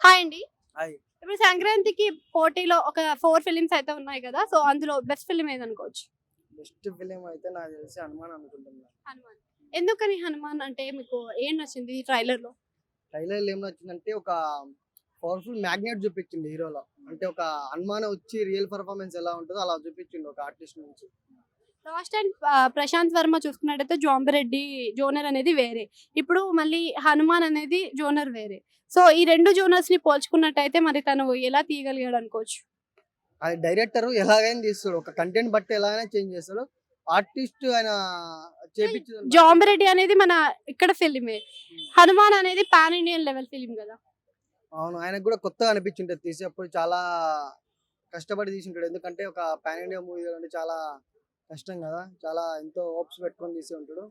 Hi అండి. Hi. ఇప్పుడు సంక్రాంతికి పోటీలో ఒక 4 ఫిల్మ్స్ అయితే ఉన్నాయి కదా! సో, అందులో బెస్ట్ ఫిల్మ్ ఏదనుకోవచ్చు? బెస్ట్ ఫిలిం అయితే నాకు తెలిసి 'హనుమాన్' అనుకుంటున్నా. 'హనుమాన్.' ఎందుకని 'హనుమాన్' అంటే మీకు ఏం నచ్చింది ఈ ట్రైలర్‌లో? ట్రైలర్‌లో ఏం నచ్చిందంటే ఒక పవర్‌ఫుల్ మ్యాగ్నెట్ చూపించిండు హీరోలో. అంటే ఒక హనుమాన్ వచ్చి రియల్ పెర్ఫార్మన్స్ ఎలా ఉంటదో అలా చూపించిండు ఒక ఆర్టిస్ట్ నుంచి. లాస్ట్ టైమ్ ప్రశాంత్ వర్మ చూసుకున్నట్టయితే 'జాంబిరెడ్డి' జోనర్ అనేది వేరే. ఇప్పుడు మళ్ళీ 'హనుమాన్' అనేది జోనర్ వేరే. సో, ఈ 2 జోనర్స్‌ని పోల్చుకున్నట్టయితే మరి తను ఎలా తీయగలిగాడు అనుకోవచ్చు? అది డైరెక్టర్ ఎలాగైనా తీస్తాడు. ఒక కంటెంట్ బట్టి ఎలాగైనా చేంజ్ చేస్తాడు. ఆర్టిస్ట్ ఆయన చేపించిన 'జాంబిరెడ్డి' అనేది మన ఇక్కడ ఫిల్మే. 'హనుమాన్' అనేది పాన్ ఇండియన్ లెవెల్ ఫిల్మ్ కదా! అవును. ఆయనకు కూడా కొత్తగా అనిపించుంటది తీసేప్పుడు చాలా కష్టపడి తీసుంటాడు. ఎందుకంటే ఒక పాన్ ఇండియా మూవీ తీయాలంటే చాలా కష్టం కదా! చాలా ఎంతో హోప్స్ పెట్టుకొని తీసి ఉంటాడు.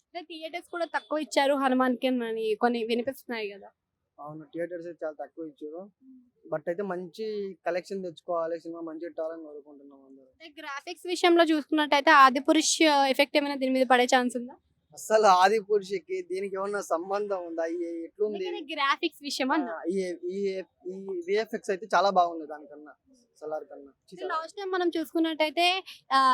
అంటే థియేటర్స్ కూడా తక్కువ ఇచ్చారు 'హనుమాన్‌కి' అని కొన్ని వినిపిస్తున్నాయి గదా! అవును. థియేటర్స్ అయితే చాలా తక్కువ ఇచ్చారు. బట్ అయితే మంచి కలెక్షన్ తెచ్చుకోవాలి. సినిమా మంచిగా పెట్టాలని కోరుకుంటున్నాం అందరం. అంటే గ్రాఫిక్స్ విషయంలో చూసుకున్నట్టయితే 'ఆదిపురుష్' ఎఫెక్ట్ ఏమైనా దీని మీద పడే ఛాన్స్ ఉందా? అస్సలు 'ఆదిపురుషు'కి దీనికి ఏమన్నా సంబంధం ఉందా? ఎట్లుంది? అందుకనే గ్రాఫిక్స్ విషయం ఆ! అన్నా. ఈ ఈ ఈ వీఎఫ్ఎక్స్ అయితే చాలా బాగుంది దానికన్నా. 'సలార్' కన్నా. లాస్ట్ టైం మనం చూసుకున్నట్టయితే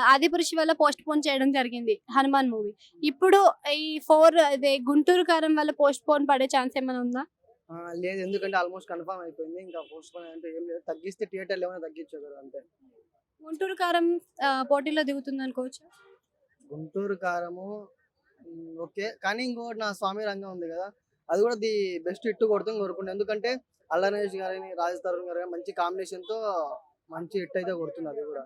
'ఆదిపురుష్' వల్ల పోస్ట్‌పోన్ చేయడం జరిగింది 'హనుమాన్' మూవీ. ఇప్పుడు ఈ 4 అదే 'గుంటూరు కారం' వల్ల పోస్ట్‌పోన్ పడే ఛాన్స్ ఏమైనా ఉందా? లేదు. ఎందుకంటే ఆల్మోస్ట్ కన్ఫర్మ్ అయిపోయింది. ఇంకా పోస్ట్‌పోన్ అంటే ఏం లేదు. తగ్గిస్తే థియేటర్‌లో ఏమైనా తగ్గించగలరు అంతే. 'గుంటూరు కారం' పోటీలో దిగుతుందనుకోవచ్చా? 'గుంటూరు కారము' ఓకే. కానీ ఇంకోటి నా 'స్వామి రంగం' ఉంది కదా! అది కూడా బెస్ట్ హిట్ కొడుతుందని కోరుకుంటున్నా. ఎందుకంటే అల్లరి నరేష్ గారిని, రాజేష్ తరుణ్ గారు గాని మంచి కాంబినేషన్‌తో మంచి హిట్ అయితే కొడుతుంది అది కూడా.